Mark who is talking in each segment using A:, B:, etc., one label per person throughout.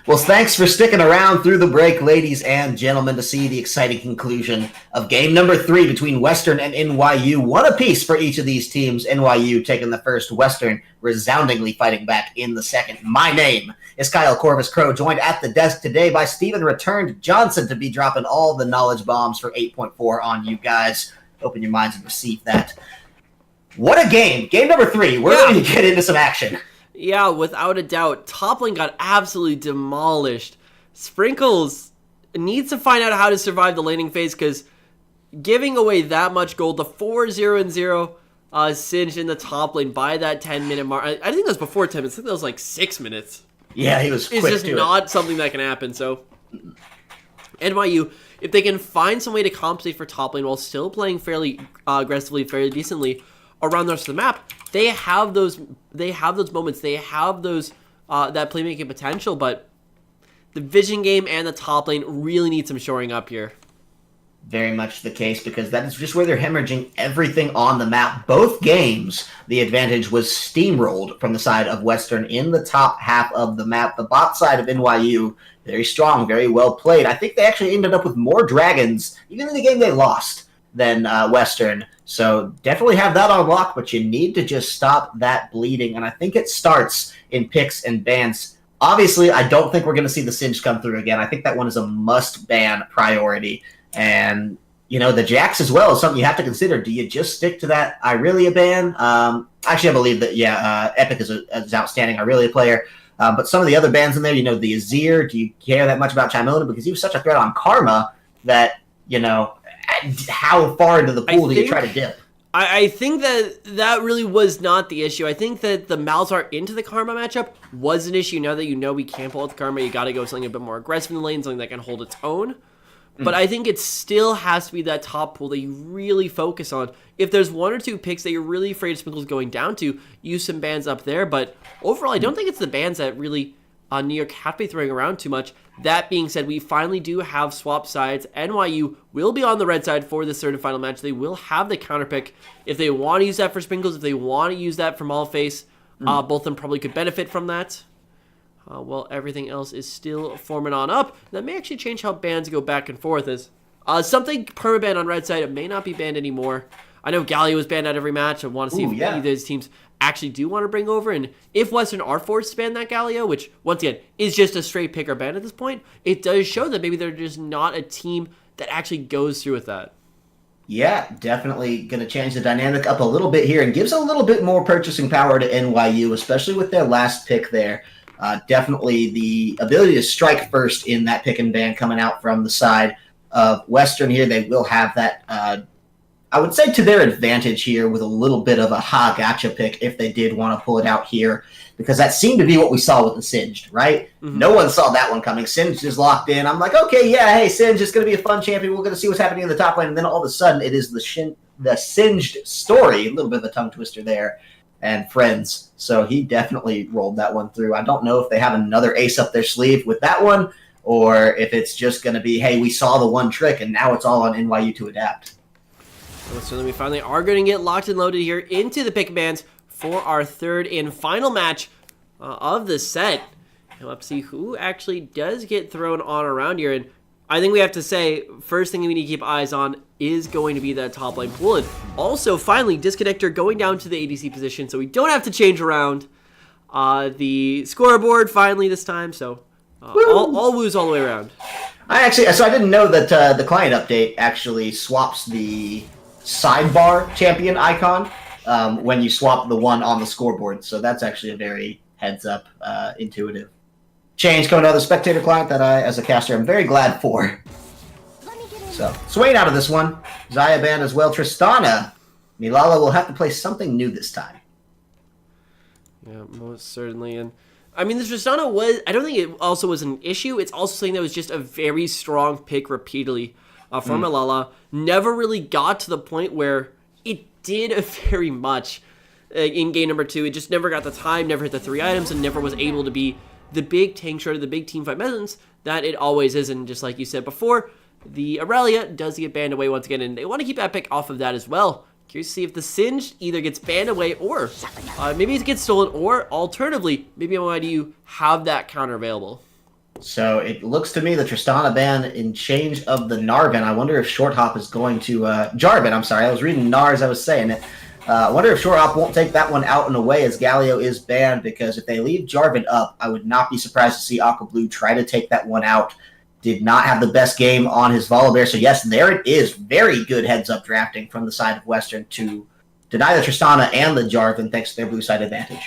A: Well, thanks for sticking around through the break, ladies and gentlemen, to see the exciting conclusion of game number 3 between Western and NYU. One apiece for each of these teams. NYU taking the first, Western resoundingly fighting back in the second. My name is Kyle Corvus Crow, joined at the desk today by Stephen Returned Johnson to be dropping all the knowledge bombs for 8.4 on you guys. Open your minds and receive that. What a game. Game number 3. We're ready to get into some action.
B: Yeah, without a doubt. Top lane got absolutely demolished. Sprinkles needs to find out how to survive the laning phase because giving away that much gold, the 4-0-0 Singed in the top lane by that 10-minute mark. I think that was before 10 minutes. I think that was like 6 minutes.
A: Yeah, he was quick.
B: It's just not something that can happen. So NYU, if they can find some way to compensate for top lane while still playing fairly aggressively, fairly decently around the rest of the map, they have those moments, they have those that playmaking potential, but the vision game and the top lane really need some shoring up here.
A: Very much the case, because that is just where they're hemorrhaging everything on the map. Both games, the advantage was steamrolled from the side of Western in the top half of the map. The bot side of NYU, very strong, very well played. I think they actually ended up with more dragons, even in the game they lost, than Western. So definitely have that on lock, but you need to just stop that bleeding. And I think it starts in picks and bans. Obviously, I don't think we're going to see the Singe come through again. I think that one is a must-ban priority. And, you know, the Jax as well is something you have to consider. Do you just stick to that Irelia ban? Actually, I believe that, Epic is outstanding Irelia player. But some of the other bans in there, you know, the Azir, do you care that much about Chimona? Because he was such a threat on Karma that, you know, how far into the pool do you try to dip?
B: I think that really was not the issue. I think that the Malzahar into the Karma matchup was an issue. Now that you know we can't pull out the Karma, you got to go something a bit more aggressive in the lane, something that can hold its own. But I think it still has to be that top pool that you really focus on. If there's one or two picks that you're really afraid of Sprinkles going down to, use some bans up there. But overall, I don't think it's the bans that really New York have to be throwing around too much. That being said, we finally do have swap sides. NYU will be on the red side for this third and final match. They will have the counter pick. If they want to use that for Sprinkles, if they want to use that for Maleface, both of them probably could benefit from that. Well, everything else is still forming on up. That may actually change how bans go back and forth. As something permaban on red side, it may not be banned anymore. I know Galio was banned out every match. I want to see if any of those teams actually do want to bring over. And if Western are forced to ban that Galio, which, once again, is just a straight pick or ban at this point, it does show that maybe they're just not a team that actually goes through with that.
A: Yeah, definitely going to change the dynamic up a little bit here and gives a little bit more purchasing power to NYU, especially with their last pick there. Definitely the ability to strike first in that pick and ban coming out from the side of Western here. They will have that, I would say, to their advantage here with a little bit of a gotcha pick if they did want to pull it out here, because that seemed to be what we saw with the Singed, right? No one saw that one coming. Singed is locked in. I'm like, okay, yeah, hey, Singed is going to be a fun champion. We're going to see what's happening in the top lane. And then all of a sudden it is the Singed story, a little bit of a tongue twister there, and friends. So he definitely rolled that one through. I don't know if they have another ace up their sleeve with that one, or if it's just going to be, hey, we saw the one trick and now it's all on NYU to adapt.
B: So then we finally are going to get locked and loaded here into the pick bands for our third and final match of the set. And we'll have to see who actually does get thrown on around here. And I think we have to say, first thing we need to keep eyes on is going to be that top lane pool. And also, finally, Disconnector going down to the ADC position, so we don't have to change around the scoreboard finally this time. So all woos all the way around.
A: I didn't know that the client update actually swaps the sidebar champion icon when you swap the one on the scoreboard. So that's actually a very heads up, intuitive change coming out of the spectator client that I, as a caster, am very glad for. So, Swain out of this one. Xayah banned as well. Tristana. Milala will have to play something new this time.
B: Yeah, most certainly. And I mean, the Tristana was, I don't think it also was an issue. It's also something that was just a very strong pick repeatedly from Milala. Never really got to the point where it did very much in game number 2. It just never got the time, never hit the 3 items, and never was able to be the big tank shredder, the big team fight presence that it always is. And just like you said before, the Aurelia does get banned away once again, and they want to keep Epic off of that as well. Curious to see if the Singe either gets banned away or maybe it gets stolen, or alternatively, maybe NYU have that counter available.
A: So it looks to me the Tristana ban in change of the Narvan. I wonder if Short Hop is going to Jarvan. I'm sorry, I was reading Nar as I was saying it. I wonder if Short Hop won't take that one out and away as Galio is banned, because if they leave Jarvan up, I would not be surprised to see Aqua Blue try to take that one out. Did not have the best game on his Volibear. So yes, there it is. Very good heads-up drafting from the side of Western to deny the Tristana and the Jarvan thanks to their blue side advantage.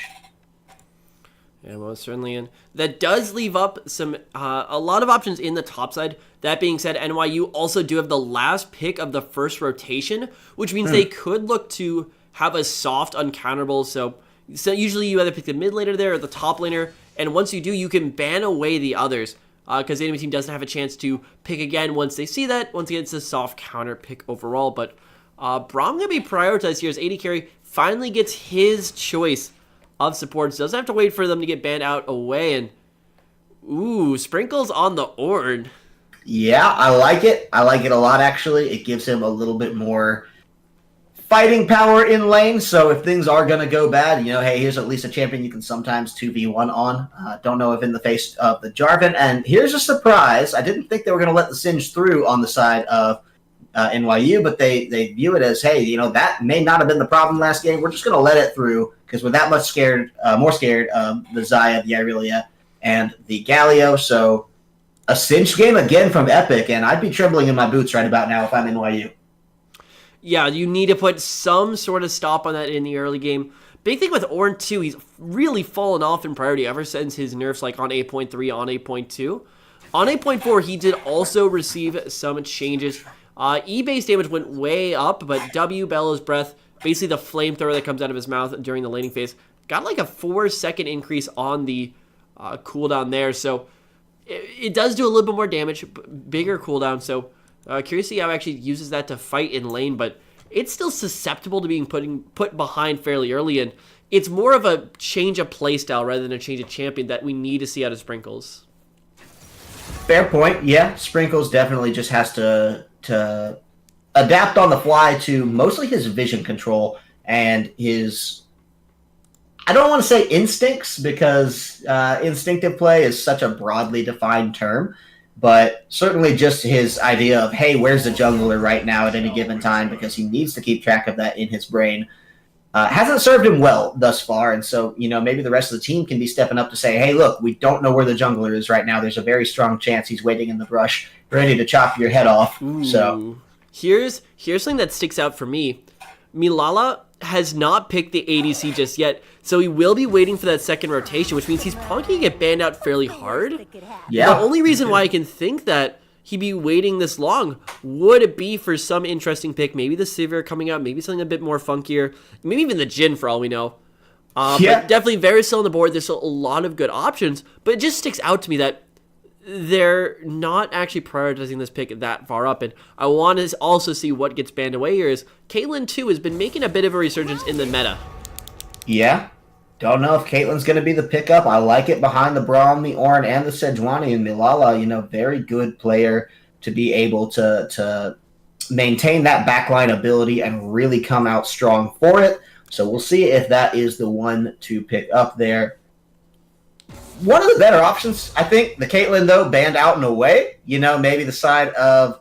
B: Yeah, most certainly. And that does leave up some a lot of options in the top side. That being said, NYU also do have the last pick of the first rotation, which means they could look to have a soft uncounterable. So usually you either pick the mid laner there or the top laner, and once you do, you can ban away the others, because the enemy team doesn't have a chance to pick again once they see that. Once again, it's a soft counter pick overall. But Braum going to be prioritized here as AD carry finally gets his choice of supports. Doesn't have to wait for them to get banned out away. And ooh, Sprinkles on the Ornn.
A: Yeah, I like it. I like it a lot, actually. It gives him a little bit more fighting power in lane. So if things are going to go bad, hey, here's at least a champion you can sometimes 2v1 on. Don't know if in the face of the Jarvan. And here's a surprise. I didn't think they were going to let the Singe through on the side of NYU, but they view it as, hey, that may not have been the problem last game. We're just going to let it through because we're that much more scared of the Xayah, the Irelia, and the Galio. So a cinch game again from Epic, and I'd be trembling in my boots right about now if I'm NYU.
B: Yeah, you need to put some sort of stop on that in the early game. Big thing with Ornn, too, he's really fallen off in priority ever since his nerfs, like on 8.3, on 8.2. On 8.4, he did also receive some changes. E-base damage went way up, but W, Bellows Breath, basically the flamethrower that comes out of his mouth during the laning phase, got like a 4-second increase on the cooldown there. So it does do a little bit more damage, bigger cooldown. So curious to see how it actually uses that to fight in lane, but it's still susceptible to being put behind fairly early, and it's more of a change of playstyle rather than a change of champion that we need to see out of Sprinkles.
A: Fair point. Yeah, Sprinkles definitely just has to adapt on the fly to mostly his vision control and his, I don't want to say instincts, because instinctive play is such a broadly defined term, but certainly just his idea of, hey, where's the jungler right now at any given time, because he needs to keep track of that in his brain. Hasn't served him well thus far, and so, maybe the rest of the team can be stepping up to say, hey, look, we don't know where the jungler is right now. There's a very strong chance he's waiting in the brush, ready to chop your head off.
B: Ooh.
A: So
B: here's something that sticks out for me. Milala has not picked the ADC just yet, so he will be waiting for that second rotation, which means he's probably going to get banned out fairly hard.
A: Yeah.
B: The only reason why I can think that he'd be waiting this long would it be for some interesting pick, maybe the Sivir coming out, maybe something a bit more funkier, maybe even the Jhin for all we know. But definitely very still on the board. There's still a lot of good options, but it just sticks out to me that they're not actually prioritizing this pick that far up, and I want to also see what gets banned away here. Is Caitlyn, too, has been making a bit of a resurgence in the meta.
A: Yeah. Don't know if Caitlyn's going to be the pickup. I like it behind the Braum, the Ornn, and the Sejuani. And Milala, very good player to be able to maintain that backline ability and really come out strong for it. So we'll see if that is the one to pick up there. One of the better options, I think, the Caitlyn, though, banned out and away. Maybe the side of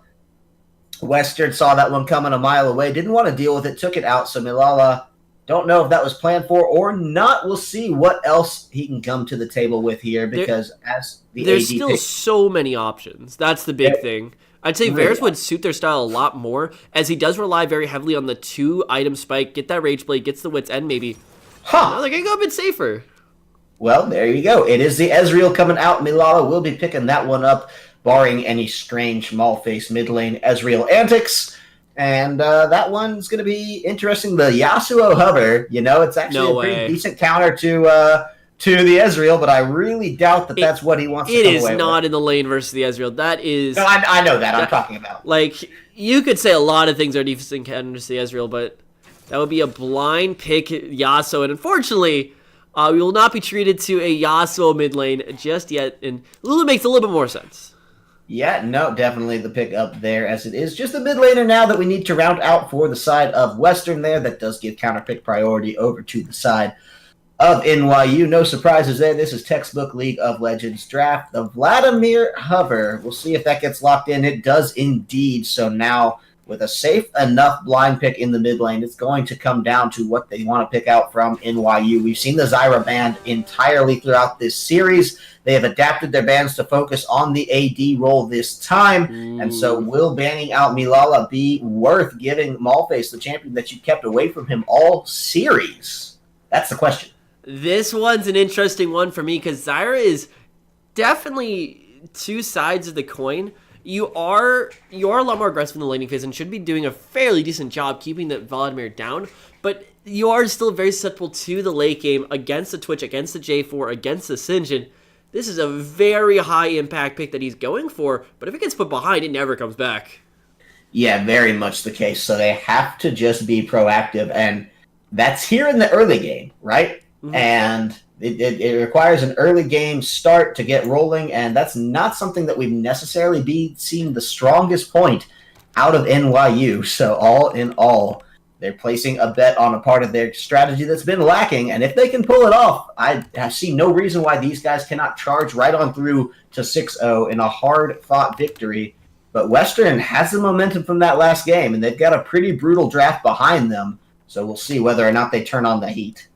A: Western saw that one coming a mile away, didn't want to deal with it, took it out. So Milala, don't know if that was planned for or not. We'll see what else he can come to the table with here, because there's
B: still so many options. That's the big thing. I'd say Varus would suit their style a lot more, as he does rely very heavily on the 2-item spike, get that Rage Blade, gets the Wit's End maybe. They're going to go a bit safer.
A: Well, there you go. It is the Ezreal coming out. Milala will be picking that one up, barring any strange Maul-face mid lane Ezreal antics. And that one's going to be interesting. The Yasuo hover, it's actually a pretty decent counter to the Ezreal, but I really doubt that that's what he wants to come away with. It is
B: not in the lane versus the Ezreal. That is...
A: No, I know that. I'm talking about.
B: Like, you could say a lot of things are decent counters to the Ezreal, but that would be a blind pick Yasuo. And unfortunately, we will not be treated to a Yasuo mid lane just yet. And it makes a little bit more sense.
A: Yeah, no, definitely the pick up there, as it is just a mid laner now that we need to round out for the side of Western there. That does give counter pick priority over to the side of NYU. No surprises there. This is textbook League of Legends draft. The Vladimir Hover. We'll see if that gets locked in. It does indeed. So now with a safe enough blind pick in the mid lane, it's going to come down to what they want to pick out from NYU. We've seen the Zyra band entirely throughout this series. They have adapted their bans to focus on the AD role this time. And so will banning out Milala be worth giving Maulface the champion that you kept away from him all series? That's the question.
B: This one's an interesting one for me because Zyra is definitely two sides of the coin. You are a lot more aggressive in the laning phase and should be doing a fairly decent job keeping the Vladimir down, but you are still very susceptible to the late game against the Twitch, against the J4, against the Sinjin. This is a very high impact pick that he's going for, but if it gets put behind, it never comes back.
A: Yeah, very much the case. So they have to just be proactive, and that's here in the early game, right? Mm-hmm. And it requires an early game start to get rolling, and that's not something that we've necessarily seen the strongest point out of NYU. So all in all, they're placing a bet on a part of their strategy that's been lacking, and if they can pull it off, I see no reason why these guys cannot charge right on through to 6-0 in a hard-fought victory. But Western has the momentum from that last game, and they've got a pretty brutal draft behind them, so we'll see whether or not they turn on the heat.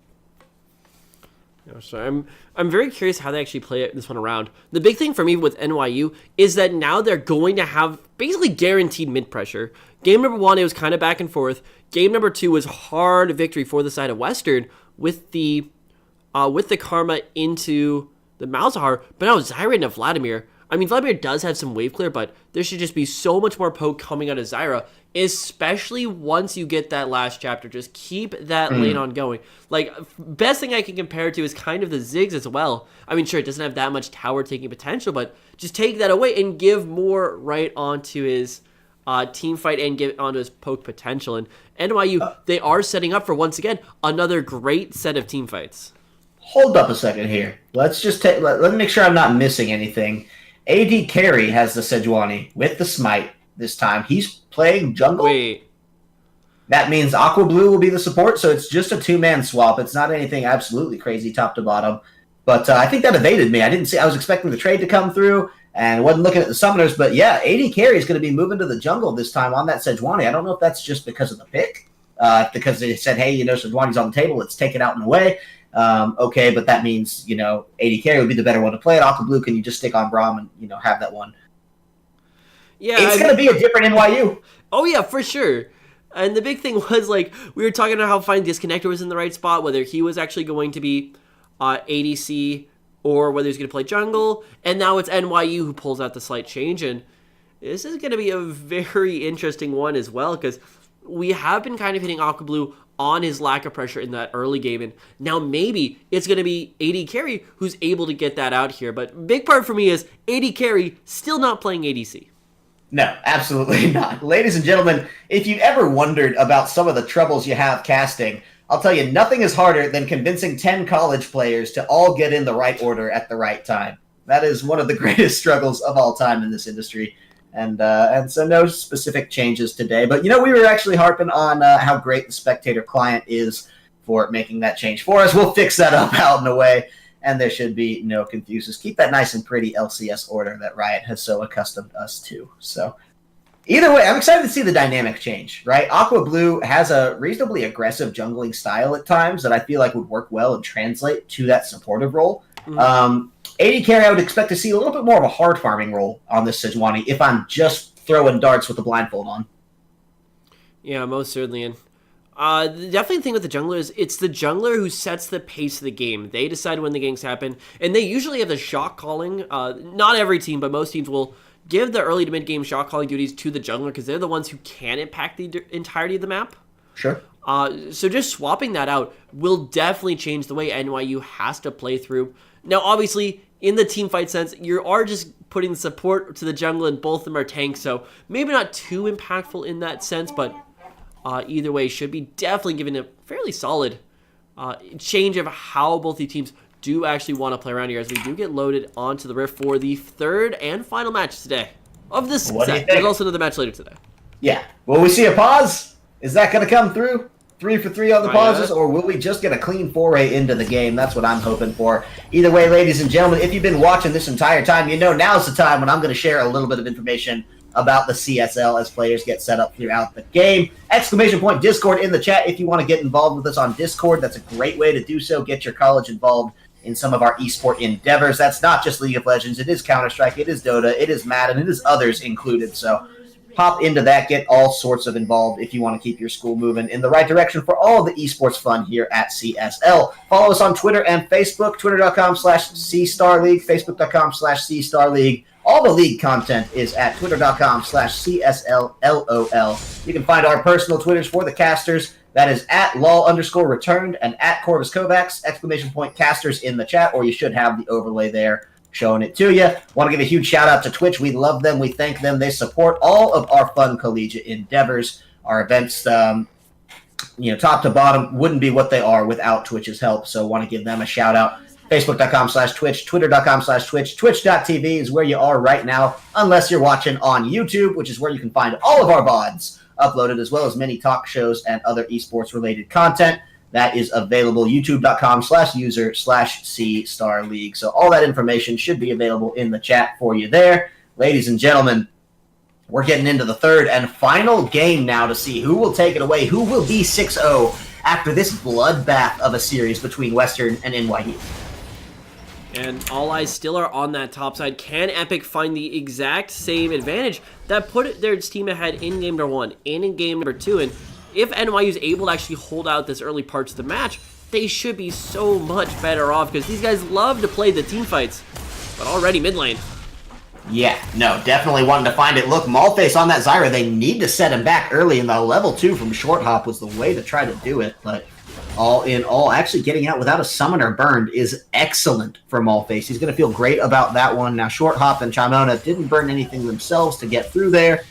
B: So I'm very curious how they actually play this one around. The big thing for me with NYU is that now they're going to have basically guaranteed mid pressure. Game number 1, it was kind of back and forth. Game number 2 was hard victory for the side of Western with the Karma into the Malzahar, but now Zyra into Vladimir. I mean, Vladimir does have some wave clear, but there should just be so much more poke coming out of Zyra, especially once you get that last chapter. Just keep that lane on going. Like, best thing I can compare it to is kind of the Ziggs as well. I mean, sure, it doesn't have that much tower taking potential, but just take that away and give more right onto his team fight and give onto his poke potential. And NYU, they are setting up for, once again, another great set of team fights.
A: Hold up a second here. Let's just let me make sure I'm not missing anything. AD Carry has the Sejuani with the Smite this time. He's playing jungle.
B: Wait.
A: That means Aqua Blue will be the support, so it's just a 2-man swap. It's not anything absolutely crazy top to bottom. But I think that evaded me. I was expecting the trade to come through and wasn't looking at the summoners. But yeah, AD Carry is going to be moving to the jungle this time on that Sejuani. I don't know if that's just because of the pick, because they said, hey, Sejuani's on the table. Let's take it out and away. Okay, but that means, AD Carry would be the better one to play it. Aqua Blue, can you just stick on Braum and, have that one? Yeah, it's going to be a different NYU.
B: Oh, yeah, for sure. And the big thing was, we were talking about how fine Disconnector was in the right spot, whether he was actually going to be ADC or whether he's going to play jungle. And now it's NYU who pulls out the slight change. And this is going to be a very interesting one as well, because we have been kind of hitting Aqua Blue on his lack of pressure in that early game, and now maybe it's going to be AD Carry who's able to get that out here. But big part for me is AD Carry still not playing ADC.
A: No, absolutely not. Ladies and gentlemen, if you've ever wondered about some of the troubles you have casting, I'll tell you, nothing is harder than convincing 10 college players to all get in the right order at the right time. That is one of the greatest struggles of all time in this industry. And so no specific changes today. But, we were actually harping on how great the spectator client is for making that change for us. We'll fix that up out and away, and there should be no confusions. Keep that nice and pretty LCS order that Riot has so accustomed us to. So either way, I'm excited to see the dynamic change, right? Aqua Blue has a reasonably aggressive jungling style at times that I feel like would work well and translate to that supportive role. Mm-hmm. AD Carry, I would expect to see a little bit more of a hard farming role on this Sejuani if I'm just throwing darts with the blindfold on.
B: Yeah, most certainly. And the definitely thing with the jungler is it's the jungler who sets the pace of the game. They decide when the ganks happen, and they usually have the shot calling. Not every team, but most teams will give the early to mid game shot calling duties to the jungler because they're the ones who can impact the entirety of the map.
A: Sure.
B: So just swapping that out will definitely change the way NYU has to play through. Now, obviously, in the team fight sense, you are just putting support to the jungle, and both of them are tanks, so maybe not too impactful in that sense, but either way, should be definitely giving a fairly solid change of how both the teams do actually want to play around here, as we do get loaded onto the Rift for the third and final match today of this set. There's also another match later today.
A: Yeah. Will we see a pause? Is that going to come through? 3 for 3 on the pauses, or will we just get a clean foray into the game? That's what I'm hoping for. Either way, ladies and gentlemen, if you've been watching this entire time, you know now's the time when I'm going to share a little bit of information about the CSL as players get set up throughout the game. Exclamation point Discord in the chat if you want to get involved with us on Discord. That's a great way to do so. Get your college involved in some of our esport endeavors. That's not just League of Legends. It is Counter-Strike. It is Dota. It is Madden. It is others included. So hop into that. Get all sorts of involved if you want to keep your school moving in the right direction for all the esports fun here at CSL. Follow us on Twitter and Facebook. Twitter.com/CStarLeague. Facebook.com/CStarLeague. All the league content is at Twitter.com/CSLLOL. You can find our personal Twitters for the casters. That is at LOL_returned and at Corvus Kovacs, exclamation point casters in the chat, or you should have the overlay there showing it to you. Want to give a huge shout out to Twitch. We love them. We thank them. They support all of our fun collegiate endeavors. Our events, top to bottom, wouldn't be what they are without Twitch's help. So want to give them a shout out. Facebook.com/Twitch, Twitter.com/Twitch, Twitch.tv is where you are right now, unless you're watching on YouTube, which is where you can find all of our VODs uploaded, as well as many talk shows and other esports related content that is available. YouTube.com/user/CStarLeague. So all that information should be available in the chat for you there. Ladies and gentlemen, we're getting into the third and final game now to see who will take it away, who will be 6-0 after this bloodbath of a series between Western and NYU.
B: And all eyes still are on that top side. Can Epic find the exact same advantage that put their team ahead in game number 1 and in game number 2? And if NYU is able to actually hold out this early parts of the match, they should be so much better off because these guys love to play the team fights. But already mid lane.
A: Yeah, no, definitely wanting to find it. Look, Maulface on that Zyra, they need to set him back early, and the level 2 from Short Hop was the way to try to do it, but all in all, actually getting out without a summoner burned is excellent for Maulface. He's going to feel great about that one. Now, Short Hop and Chimona didn't burn anything themselves to get through there,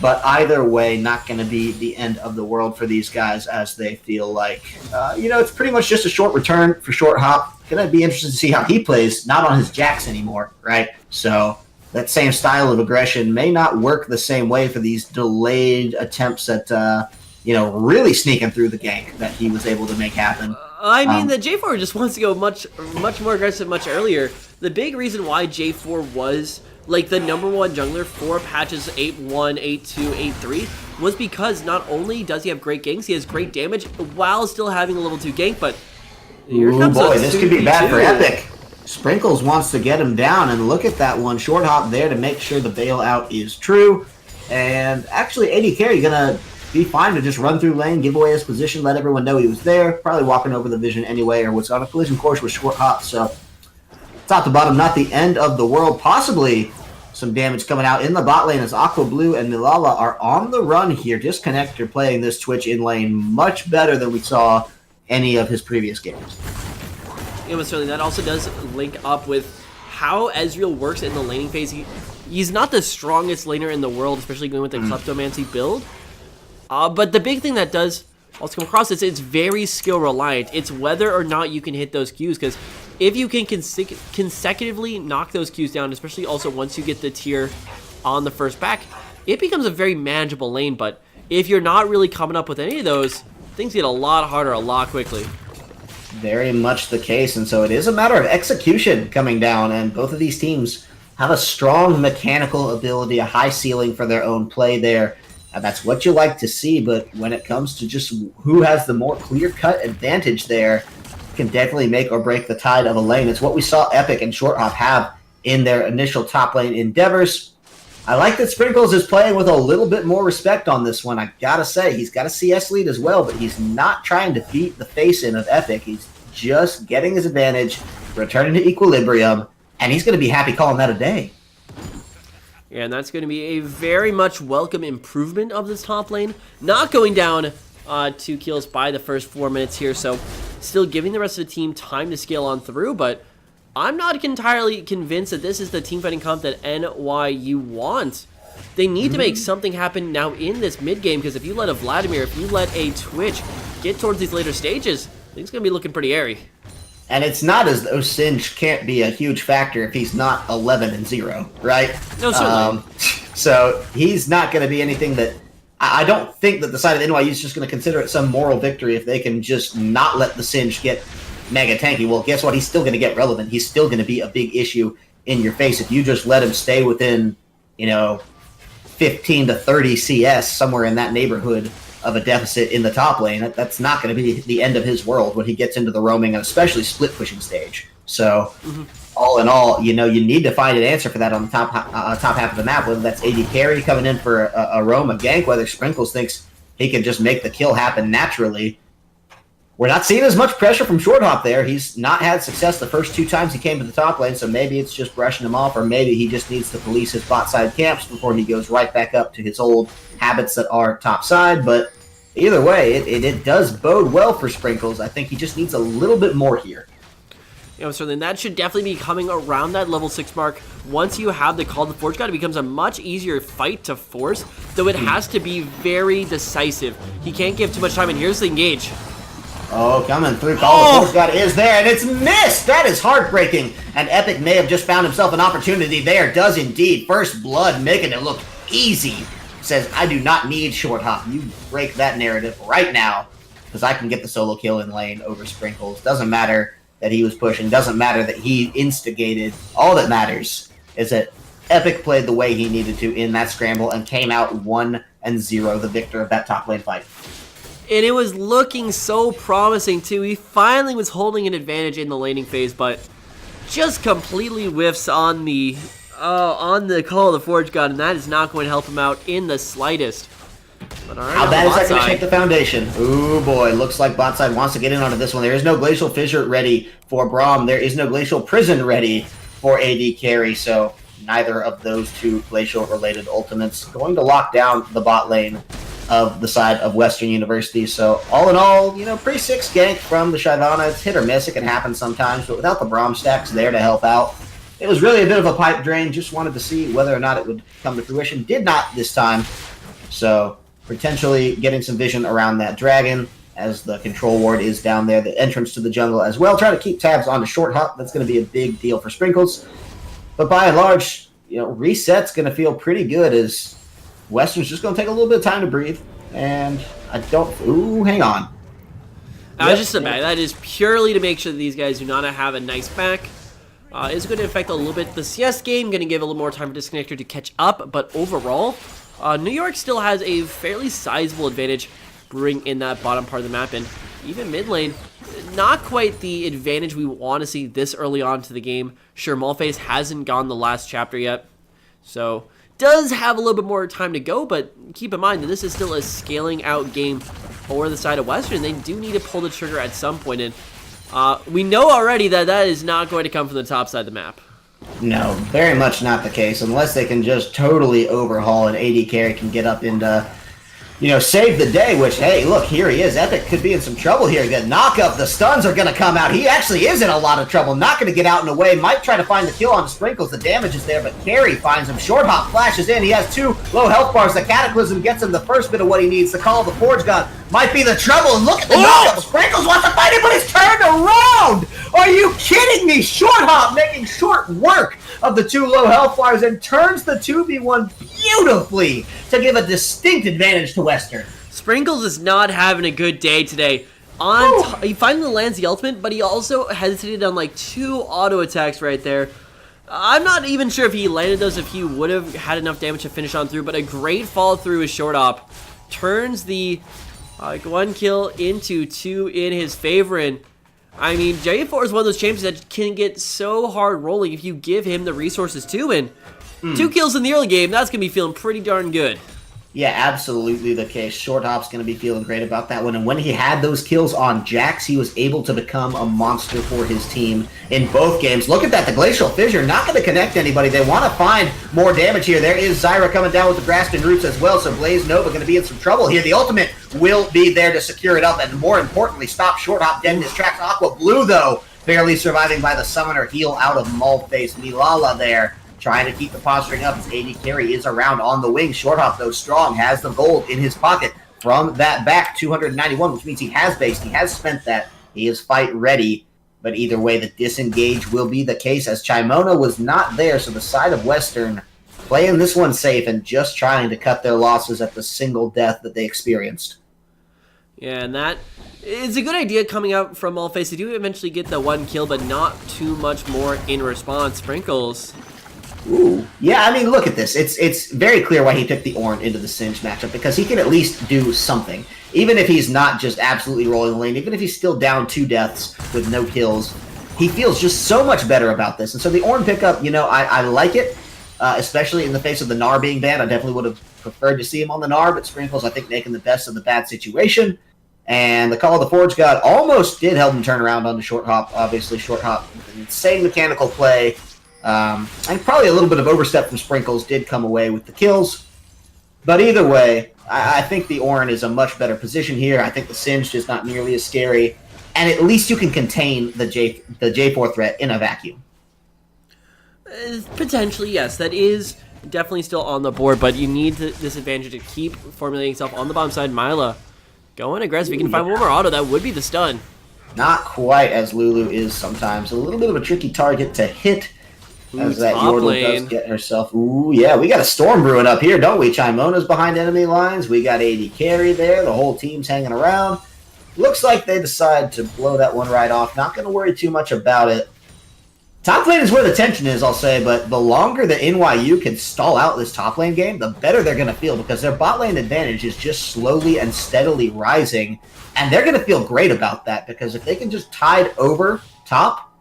A: but either way, not going to be the end of the world for these guys as they feel like, it's pretty much just a short return for Short Hop. Going to be interested to see how he plays, not on his jacks anymore, right? So that same style of aggression may not work the same way for these delayed attempts at, really sneaking through the gank that he was able to make happen.
B: The J4 just wants to go much more aggressive much earlier. The big reason why J4 was like the number 1 jungler for patches 8.1, 8.2, 8.3 was because not only does he have great ganks, he has great damage while still having a level 2 gank, but here comes
A: this could be bad for Epic. Sprinkles wants to get him down, and look at that one. Short Hop there to make sure the bailout is true. And actually, AD Carry going to be fine to just run through lane, give away his position, let everyone know he was there. Probably walking over the vision anyway, or was on a collision course with Short Hop. So, top to bottom, not the end of the world. Possibly some damage coming out in the bot lane as Aqua Blue and Milala are on the run here. Disconnector playing this Twitch in lane much better than we saw any of his previous games.
B: Certainly that also does link up with how Ezreal works in the laning phase. He's not the strongest laner in the world, especially going with the Kleptomancy build. But the big thing that does also come across is it's very skill reliant. It's whether or not you can hit those Qs, because if you can consecutively knock those Qs down, especially also once you get the tier on the first back, it becomes a very manageable lane. But if you're not really coming up with any of those, things get a lot harder a lot quickly.
A: Very much the case, and so it is a matter of execution coming down, and both of these teams have a strong mechanical ability, a high ceiling for their own play there. And that's what you like to see, but when it comes to just who has the more clear-cut advantage there, can definitely make or break the tide of a lane. It's what we saw Epic and Short Hop have in their initial top lane endeavors. I like that Sprinkles is playing with a little bit more respect on this one. I gotta say, he's got a CS lead as well, but he's not trying to beat the face in of Epic. He's just getting his advantage, returning to equilibrium, and he's going to be happy calling that a day.
B: Yeah, and that's going to be a very much welcome improvement of this top lane. Not going down 2 kills by the first 4 minutes here, so still giving the rest of the team time to scale on through, but I'm not entirely convinced that this is the teamfighting comp that NYU wants. They need to make something happen now in this mid game, because if you let a Vladimir, if you let a Twitch get towards these later stages, things going to be looking pretty airy. And
A: it's not as though Singe can't be a huge factor if he's not 11-0, right?
B: No, certainly.
A: So he's not going to be anything that I don't think that the side of NYU is just going to consider it some moral victory if they can just not let the Singe get mega tanky. Well, guess what? He's still going to get relevant. He's still going to be a big issue in your face if you just let him stay within, 15 to 30 CS, somewhere in that neighborhood of a deficit in the top lane. That's not going to be the end of his world when he gets into the roaming and especially split pushing stage. So, all in all, you need to find an answer for that on the top half of the map, whether that's AD carry coming in for a roam, a gank, whether Sprinkles thinks he can just make the kill happen naturally. We're not seeing as much pressure from Short Hop there. He's not had success the first 2 times he came to the top lane, so maybe it's just brushing him off, or maybe he just needs to police his bot side camps before he goes right back up to his old habits that are top side. But either way, it does bode well for Sprinkles. I think he just needs a little bit more here.
B: Certainly, and that should definitely be coming around that level 6 mark. Once you have the Call of the Forge God, it becomes a much easier fight to force, though it has to be very decisive. He can't give too much time, and here's the engage.
A: Oh, coming through. Call of the Forge God is there, and it's missed! That is heartbreaking, and Epic may have just found himself an opportunity there. Does indeed. First blood, making it look easy. Says, I do not need Short Hop. You break that narrative right now, because I can get the solo kill in lane over Sprinkles. Doesn't matter that he was pushing. Doesn't matter that he instigated. All that matters is that Epic played the way he needed to in that scramble and came out 1-0, the victor of that top lane fight.
B: And it was looking so promising, too. He finally was holding an advantage in the laning phase, but just completely whiffs on the Call of the Forge God, and that is not going to help him out in the slightest. But all right,
A: how bad is that going to shake the foundation? Ooh, boy. Looks like bot side wants to get in onto this one. There is no Glacial Fissure ready for Braum. There is no Glacial Prison ready for AD carry, so neither of those 2 Glacial-related ultimates going to lock down the bot lane of the side of Western University. So all in all, pre-6 gank from the Shyvana. It's hit or miss. It can happen sometimes, but without the Braum stacks there to help out, it was really a bit of a pipe drain. Just wanted to see whether or not it would come to fruition. Did not this time. So potentially getting some vision around that dragon as the control ward is down there, the entrance to the jungle as well. Try to keep tabs on the Short Hop. That's going to be a big deal for Sprinkles. But by and large, reset's going to feel pretty good as Western's just going to take a little bit of time to breathe. And I don't... Ooh, hang on.
B: That was just a bag. That is purely to make sure that these guys do not have a nice back. It's going to affect a little bit the CS game. Going to give a little more time for Disconnector to catch up. But overall, New York still has a fairly sizable advantage brewing in that bottom part of the map. And even mid lane, not quite the advantage we want to see this early on to the game. Sure, Malphase hasn't gone the last chapter yet. So does have a little bit more time to go, but keep in mind that this is still a scaling out game for the side of Western. They do need to pull the trigger at some point, and we know already that that is not going to come from the top side of the map.
A: No, very much not the case, unless they can just totally overhaul and AD carry can get up into, save the day, which, hey, look, here he is. Epic could be in some trouble here. The knock-up, the stuns are going to come out. He actually is in a lot of trouble. Not going to get out in a way. Might try to find the kill on Sprinkles. The damage is there, but Carry finds him. Short Hop flashes in. He has 2 low health bars. The Cataclysm gets him the first bit of what he needs. The Call of the Forge God might be the trouble. And look at the knock-up. Sprinkles wants to fight it, but he's turned around. Are you kidding me? Short Hop making short work of the 2 low health bars and turns the 2v1 beautifully to give a distinct advantage to Western.
B: Sprinkles is not having a good day today. He finally lands the ultimate, but he also hesitated on like 2 auto attacks right there. I'm not even sure if he landed those, if he would have had enough damage to finish on through, but a great follow through with Short Hop. Turns the 1 kill into 2 in his favor, and I mean, J4 is one of those champions that can get so hard rolling if you give him the resources to, and 2 kills in the early game, that's going to be feeling pretty darn good.
A: Yeah, absolutely the case. Short Hop's going to be feeling great about that one. And when he had those kills on Jax, he was able to become a monster for his team in both games. Look at that. The Glacial Fissure not going to connect anybody. They want to find more damage here. There is Zyra coming down with the grasping roots as well. So Blaze Nova going to be in some trouble here. The ultimate will be there to secure it up. And more importantly, stop Short Hop dead in his tracks. Aqua Blue, though, barely surviving by the summoner heal out of Malphase. Milala there, trying to keep the posturing up as AD carry is around on the wing. Short Hop, though, strong, has the gold in his pocket from that back, 291, which means he has based. He has spent that. He is fight ready. But either way, the disengage will be the case as Chimona was not there. So the side of Western playing this one safe and just trying to cut their losses at the single death that they experienced.
B: Yeah, and that is a good idea coming out from Mallface. They do eventually get the 1 kill, but not too much more in response. Sprinkles.
A: Ooh. Yeah, I mean, look at this. It's very clear why he picked the Ornn into the Singe matchup, because he can at least do something. Even if he's not just absolutely rolling the lane, even if he's still down 2 deaths with no kills, he feels just so much better about this. And so the Ornn pickup, I like it, especially in the face of the Gnar being banned. I definitely would have preferred to see him on the Gnar, but Sprinkles, I think, making the best of the bad situation. And the Call of the Forge God almost did help him turn around onto Short Hop. Obviously, Short Hop, with an insane mechanical play. And probably a little bit of overstep from Sprinkles did come away with the kills. But either way, I think the Ornn is a much better position here. I think the Singe is not nearly as scary. And at least you can contain the J4 threat in a vacuum.
B: Potentially, yes. That is definitely still on the board, but you need this advantage to keep formulating itself on the bomb side. Myla going aggressive. You can find one more auto. That would be the stun.
A: Not quite as Lulu is sometimes. A little bit of a tricky target to hit. As that Yordle does get herself. Ooh, yeah, we got a storm brewing up here, don't we? Chimona's behind enemy lines. We got AD carry there. The whole team's hanging around. Looks like they decide to blow that one right off. Not going to worry too much about it. Top lane is where the tension is, I'll say, but the longer the NYU can stall out this top lane game, the better they're going to feel, because their bot lane advantage is just slowly and steadily rising, and they're going to feel great about that, because if they can just tide over top,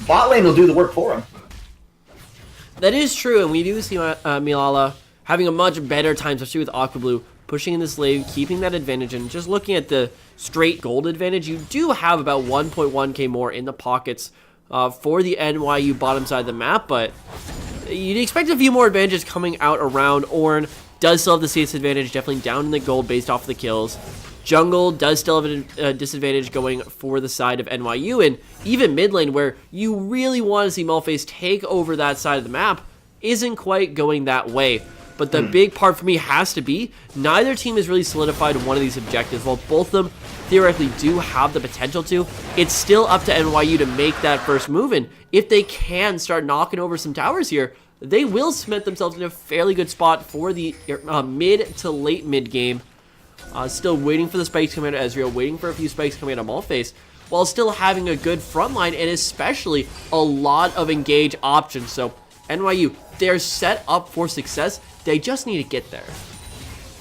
A: bot lane will do the work for them.
B: That is true, and we do see Milala having a much better time, especially with Aqua Blue, pushing in this lane, keeping that advantage, and just looking at the straight gold advantage, you do have about 1.1k more in the pockets for the NYU bottom side of the map, but you'd expect a few more advantages coming out around. Ornn does still have the CS advantage, definitely down in the gold based off of the kills. Jungle does still have a disadvantage going for the side of NYU, and even mid lane, where you really want to see Mallface take over that side of the map, isn't quite going that way. But the big part for me has to be, neither team has really solidified one of these objectives. While both of them theoretically do have the potential to, it's still up to NYU to make that first move, and if they can start knocking over some towers here, they will cement themselves in a fairly good spot for the mid to late mid game. Still waiting for the spikes coming out of Ezreal, waiting for a few spikes coming out of Mallface, while still having a good front line and especially a lot of engage options. So NYU, they're set up for success. They just need to get there.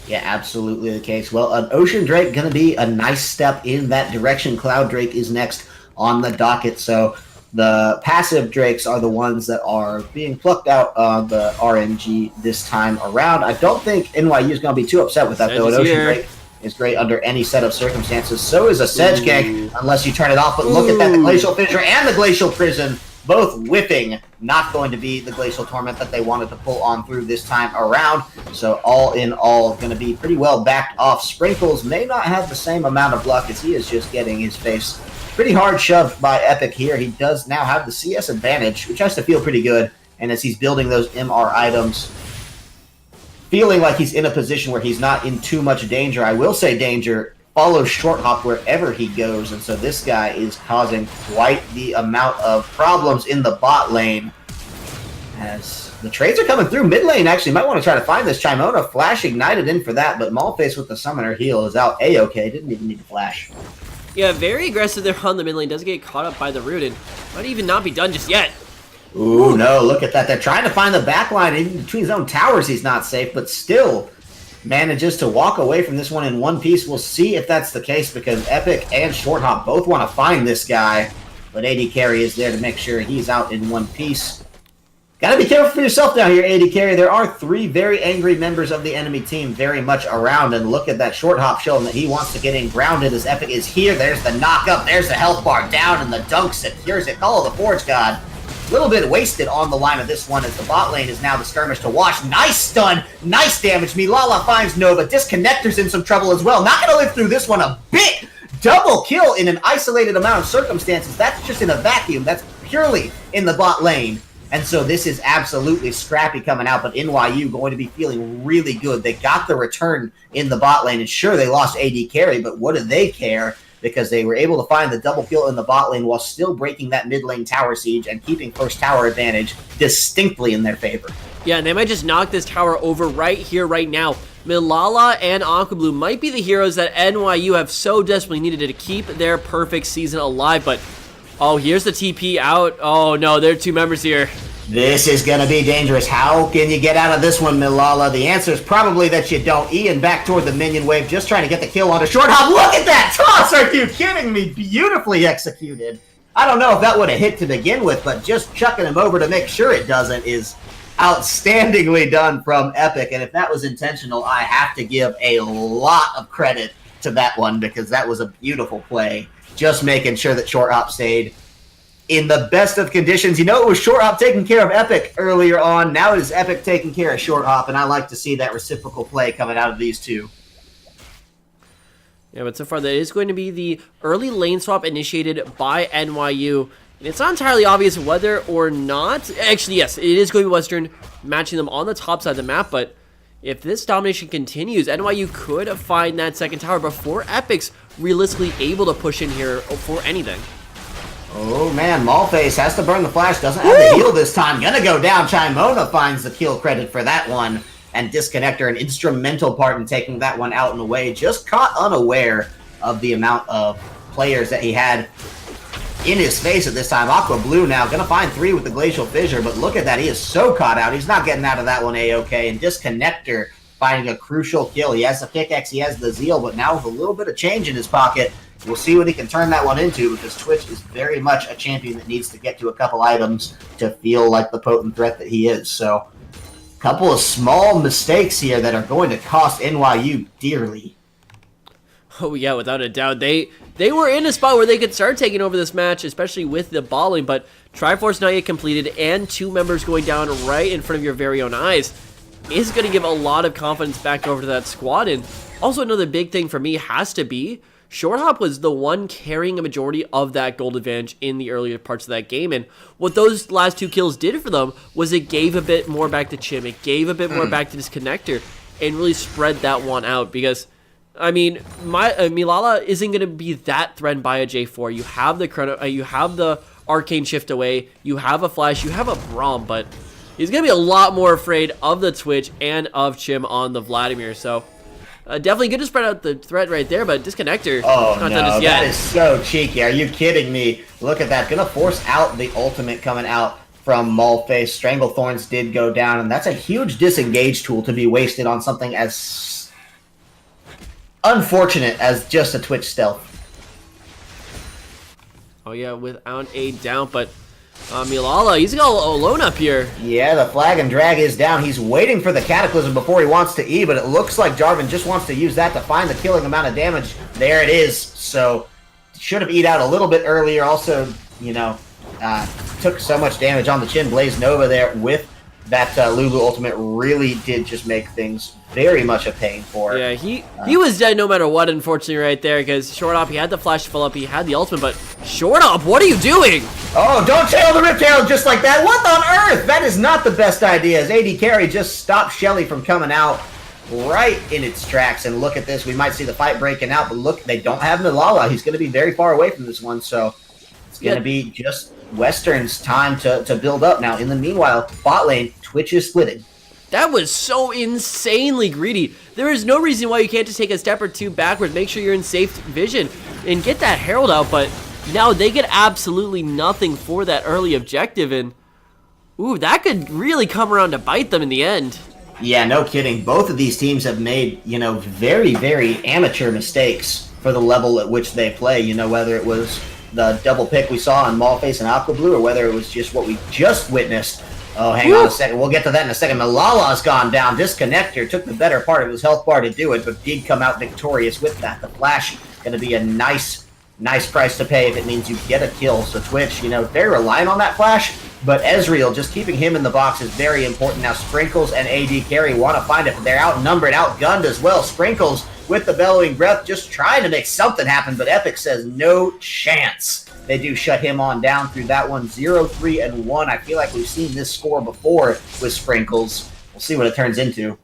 A: Yeah, absolutely the case. Well, an Ocean Drake going to be a nice step in that direction. Cloud Drake is next on the docket. So the passive Drakes are the ones that are being plucked out of the RNG this time around. I don't think NYU is going to be too upset with that, though. An Ocean Drake is great under any set of circumstances. So is a Sedge Gank, unless you turn it off. But look at that, the Glacial Fissure and the Glacial Prison, both whipping. Not going to be the Glacial Torment that they wanted to pull on through this time around. So all in all, going to be pretty well backed off. Sprinkles may not have the same amount of luck, as he is just getting his face pretty hard shoved by Epic here. He does now have the CS advantage, which has to feel pretty good. And as he's building those MR items, feeling like he's in a position where he's not in too much danger. I will say danger follows Short Hop wherever he goes, and so this guy is causing quite the amount of problems in the bot lane. As the trades are coming through mid lane, actually might want to try to find this. Chimona Flash ignited in for that, but Mallface with the Summoner heal is out A-okay. Didn't even need to flash.
B: Yeah, very aggressive there on the mid lane. Does get caught up by the root, and might even not be done just yet.
A: Ooh, no, look at that. They're trying to find the back line. Even between his own towers, he's not safe, but still manages to walk away from this one in one piece. We'll see if that's the case, because Epic and Short Hop both want to find this guy, but AD Carry is there to make sure he's out in one piece. Got to be careful for yourself down here, AD Carry. There are 3 very angry members of the enemy team very much around, and look at that Short Hop showing that he wants to get in grounded as Epic is here. There's the knock up, there's the health bar down, and the dunk secures it. Call of the Forge God. A little bit wasted on the line of this one, as the bot lane is now the skirmish to watch. Nice stun, nice damage. Milala finds Nova. Disconnector's in some trouble as well. Not going to live through this one a bit. Double kill in an isolated amount of circumstances. That's just in a vacuum. That's purely in the bot lane. And so this is absolutely scrappy coming out, but NYU going to be feeling really good. They got the return in the bot lane, and sure, they lost AD carry, but what do they care? because they were able to find the double kill in the bot lane while still breaking that mid lane tower siege and keeping first tower advantage distinctly in their favor.
B: Yeah, and they might just knock this tower over right here, right now. Milala and Aquablue might be the heroes that NYU have so desperately needed to keep their perfect season alive, but oh, here's the TP out. Oh no, there are 2 members here.
A: This is going to be dangerous. How can you get out of this one, Milala? The answer is probably that you don't. Ian back toward the minion wave, just trying to get the kill on a short hop. Look at that toss! Are you kidding me? Beautifully executed. I don't know if that would have hit to begin with, but just chucking him over to make sure it doesn't is outstandingly done from Epic. And if that was intentional, I have to give a lot of credit to that one, because that was a beautiful play. Just making sure that short hop stayed in the best of conditions. You know, it was short hop taking care of Epic earlier on. Now it is Epic taking care of short hop, and I like to see that reciprocal play coming out of these two.
B: Yeah, but so far that is going to be the early lane swap initiated by NYU. And it's not entirely obvious whether or not... Actually, yes, it is going to be Western, matching them on the top side of the map, but if this domination continues, NYU could find that second tower before Epic's realistically able to push in here for anything.
A: Oh man, Maulface has to burn the flash, doesn't have the heal this time. Gonna go down. Chimona finds the kill credit for that one. And Disconnector, an instrumental part in taking that one out and away. Just caught unaware of the amount of players that he had in his face at this time. Aquablue now gonna find 3 with the Glacial Fissure, but look at that, he is so caught out. He's not getting out of that one A-okay. And Disconnector finding a crucial kill. He has the pickaxe, he has the zeal, but now with a little bit of change in his pocket, we'll see what he can turn that one into, because Twitch is very much a champion that needs to get to a couple items to feel like the potent threat that he is. So, a couple of small mistakes here that are going to cost NYU dearly.
B: Oh yeah, without a doubt. They were in a spot where they could start taking over this match, especially with the balling, but Triforce not yet completed and 2 members going down right in front of your very own eyes is going to give a lot of confidence back over to that squad. And also another big thing for me has to be Short Hop was the one carrying a majority of that gold advantage in the earlier parts of that game, and what those last 2 kills did for them was it gave a bit more back to Chim, it gave a bit more back to Disconnector, and really spread that one out, because, I mean, Milala isn't going to be that threatened by a J4. You have the chrono, you have the Arcane Shift away, you have a Flash, you have a Braum, but he's going to be a lot more afraid of the Twitch and of Chim on the Vladimir, so... definitely good to spread out the threat right there, but Disconnector.
A: Oh no, that is so cheeky. Are you kidding me? Look at that. Gonna force out the ultimate coming out from Maulface. Stranglethorns did go down, and that's a huge disengage tool to be wasted on something as unfortunate as just a Twitch stealth.
B: Oh yeah, without a doubt, but Milala, he's got alone up here.
A: Yeah, the flag and drag is down. He's waiting for the Cataclysm before he wants to E, but it looks like Jarvan just wants to use that to find the killing amount of damage. There it is. So, should have E'd out a little bit earlier. Also, you know, took so much damage on the chin. Blaze Nova there with that Lulu ultimate really did just make things very much a pain for.
B: Yeah, he was dead no matter what, unfortunately, right there, because Short Hop, he had the flash to fill up, he had the ultimate, but Short Hop, what are you doing?
A: Oh, don't tail the Riptail just like that. What on earth? That is not the best idea, as AD Carry just stopped Shelly from coming out right in its tracks. And look at this, we might see the fight breaking out, but look, they don't have Milala. He's going to be very far away from this one, so it's going to be just Western's time to build up. Now, in the meanwhile, bot lane, Twitch is splitting.
B: That was so insanely greedy. There is no reason why you can't just take a step or 2 backwards, make sure you're in safe vision, and get that Herald out, but now they get absolutely nothing for that early objective, and ooh, that could really come around to bite them in the end.
A: Yeah, no kidding. Both of these teams have made, you know, very, very amateur mistakes for the level at which they play, you know, whether it was the double pick we saw on Maulface and Aquablue, or whether it was just what we just witnessed. Oh, hang on a second. We'll get to that in a second. Milala's gone down. Disconnector took the better part of his health bar to do it, but did come out victorious with that. The flash going to be a nice price to pay if it means you get a kill. So Twitch, you know, very reliant on that flash, but Ezreal, just keeping him in the box is very important. Now Sprinkles and AD Carry want to find it, but they're outnumbered, outgunned as well. Sprinkles with the bellowing breath just trying to make something happen, but Epic says no chance. They do shut him on down through that one. 0-3-1. I feel like we've seen this score before with Sprinkles. We'll see what it turns into.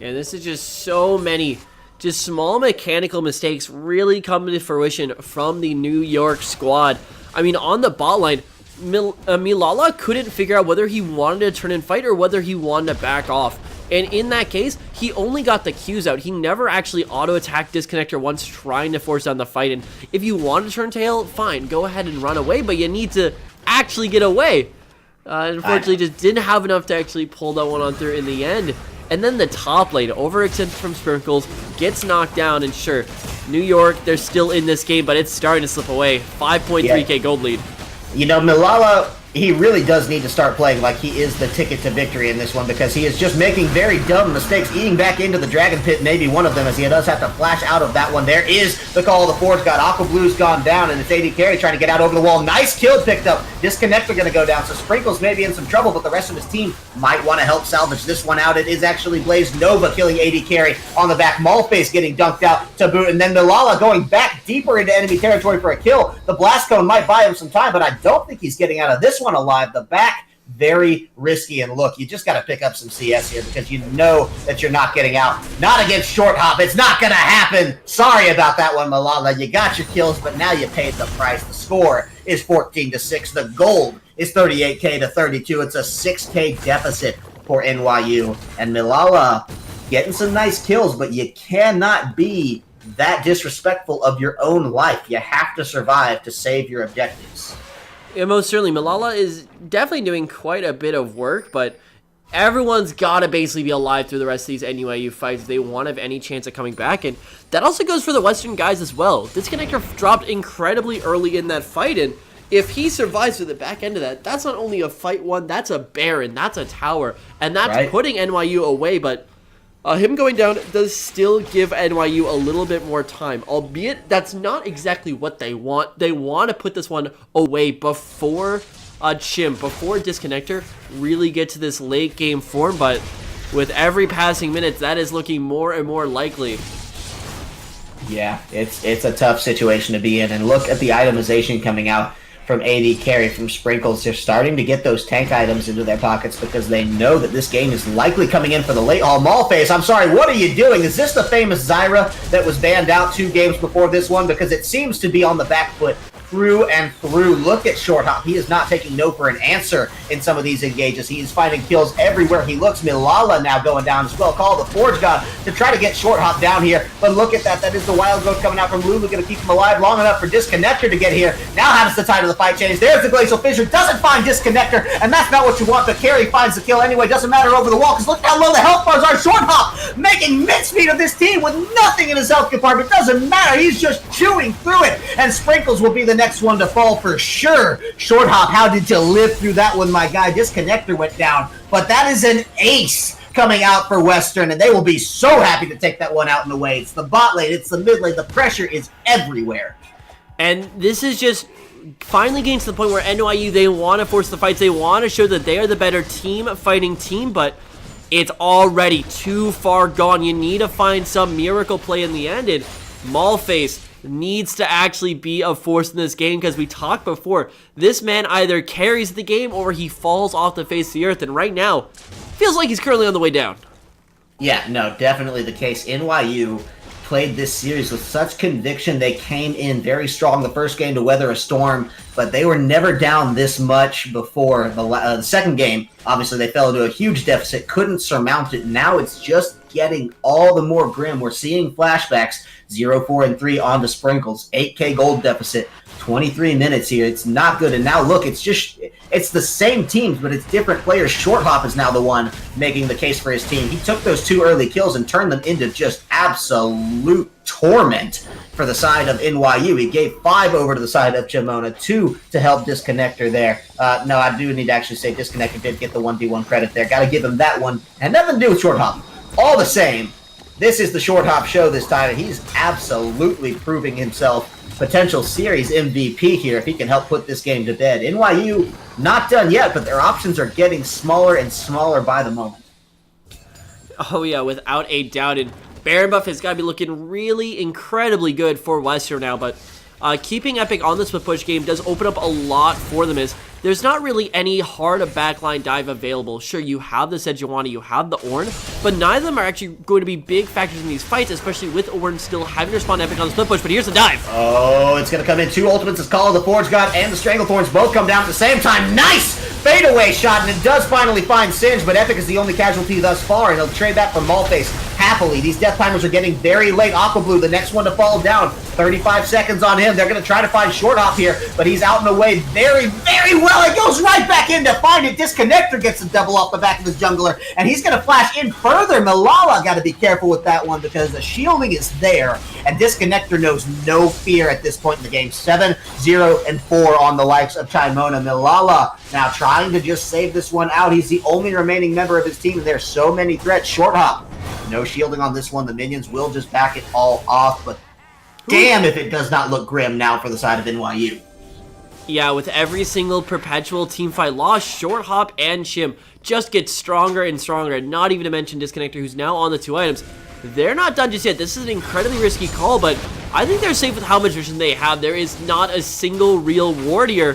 B: Yeah, this is just so many Just small mechanical mistakes really come to fruition from the New York squad. I mean, on the bot line, Milala couldn't figure out whether he wanted to turn and fight or whether he wanted to back off. And in that case, he only got the Qs out. He never actually auto-attacked Disconnector once trying to force down the fight. And if you want to turn tail, fine, go ahead and run away, but you need to actually get away. Unfortunately, just didn't have enough to actually pull that one on through in the end. And then the top lane, overextended from Sprinkles, gets knocked down, and sure, New York, they're still in this game, but it's starting to slip away. 5.3k gold lead.
A: You know, Milala, he really does need to start playing like he is the ticket to victory in this one, because he is just making very dumb mistakes, eating back into the Dragon Pit, maybe one of them, as he does have to flash out of that one. There is the call of the Forge God. Aqua Blue's gone down, and it's AD Carry trying to get out over the wall. Nice kill picked up. Disconnector going to go down, so Sprinkles may be in some trouble, but the rest of his team might want to help salvage this one out. It is actually Blaze Nova killing AD Carry on the back. Maulface getting dunked out to boot, and then Milala going back deeper into enemy territory for a kill. The Blast Cone might buy him some time, but I don't think he's getting out of this one alive. The back, very risky, and look, you just got to pick up some CS here, because you know that you're not getting out. Not against Short Hop. It's not going to happen. Sorry about that one, Milala. You got your kills, but now you paid the price. The score is 14-6. The gold is 38k to 32. It's a 6k deficit for NYU, and Milala getting some nice kills, but you cannot be that disrespectful of your own life. You have to survive to save your objectives.
B: Yeah, most certainly. Milala is definitely doing quite a bit of work, but everyone's got to basically be alive through the rest of these NYU fights if they want to have any chance of coming back, and that also goes for the Western guys as well. Disconnector dropped incredibly early in that fight, and if he survives to the back end of that, that's not only a fight won, that's a Baron, that's a tower, and that's putting NYU away, but him going down does still give NYU a little bit more time, albeit that's not exactly what they want. They want to put this one away before Chimp, before Disconnector really get to this late game form, but with every passing minute, that is looking more and more likely.
A: Yeah, it's a tough situation to be in, and look at the itemization coming out from AD Carry, from Sprinkles. They're starting to get those tank items into their pockets because they know that this game is likely coming in for the late haul. Maulface, I'm sorry, what are you doing? Is this the famous Zyra that was banned out 2 games before this one? Because it seems to be on the back foot through and through. Look at Short Hop. He is not taking no for an answer in some of these engages. He is finding kills everywhere he looks. Milala now going down as well. Call the Forge God to try to get Short Hop down here. But look at that. That is the Wild Growth coming out from Lulu. Going to keep him alive long enough for Disconnector to get here. Now how does the tide of the fight change? There's the Glacial Fissure. Doesn't find Disconnector, and that's not what you want. But Carry finds the kill anyway. Doesn't matter over the wall, because look how low the health bars are. Short Hop making mincemeat of this team with nothing in his health compartment. Doesn't matter. He's just chewing through it. And Sprinkles will be the next one to fall for sure. Short Hop, how did you live through that one, my guy? Disconnector went down, but that is an ace coming out for Western, and they will be so happy to take that one out in the way. It's the bot lane, it's the mid lane, the pressure is everywhere.
B: And this is just finally getting to the point where NYU, they want to force the fights, they want to show that they are the better team, fighting team, but it's already too far gone. You need to find some miracle play in the end, and Maulface needs to actually be a force in this game, because we talked before, this man either carries the game or he falls off the face of the earth, and right now, feels like he's currently on the way down.
A: Yeah, no, definitely the case. NYU played this series with such conviction. They came in very strong the first game to weather a storm, but they were never down this much before the second game. Obviously, they fell into a huge deficit, couldn't surmount it. Now it's just getting all the more grim. We're seeing flashbacks, 0, 4, and 3 onto Sprinkles, 8k gold deficit, 23 minutes here. It's not good. And now look, it's the same teams, but it's different players. Short Hop is now the one making the case for his team. He took those 2 early kills and turned them into just absolute torment for the side of NYU. He gave 5 over to the side of Chimona, 2 to help Disconnector there. No, I do need to actually say Disconnector did get the 1v1 credit there. Got to give him that one. And nothing to do with Short Hop. All the same, this is the Short Hop show this time, and he's absolutely proving himself potential series MVP here if he can help put this game to bed. NYU not done yet, but their options are getting smaller and smaller by the moment.
B: Oh yeah, without a doubt. And Baron buff has got to be looking really incredibly good for Western now, but keeping Epic on the split push game does open up a lot for them, as there's not really any hard backline dive available. Sure, you have the Sejuani, you have the Ornn, but neither of them are actually going to be big factors in these fights, especially with Ornn still having to respond epic on the split push. But here's the dive.
A: Oh, it's going to come in. 2 ultimates as CLOL, the Forge God, and the Stranglethorns both come down at the same time. Nice fadeaway shot, and it does finally find Singe, but Epic is the only casualty thus far, and he'll trade back from Malphase happily. These death timers are getting very late. Aqua Blue, the next one to fall down. 35 seconds on him. They're going to try to find Short Hop here, but he's out and away very, very well. It goes right back in to find it. Disconnector gets a double off the back of his jungler, and he's going to flash in further. Malala got to be careful with that one because the shielding is there, and Disconnector knows no fear at this point in the game. 7, 0, and 4 on the likes of Chimona. Malala now trying to just save this one out. He's the only remaining member of his team, and there's so many threats. Short Hop, no shielding on this one. The minions will just back it all off, but damn if it does not look grim now for the side of NYU.
B: Yeah, with every single perpetual teamfight loss, Short Hop and Chim just get stronger and stronger, and not even to mention Disconnector, who's now on the 2 items. They're not done just yet. This is an incredibly risky call, but I think they're safe with how much vision they have. There is not a single real ward here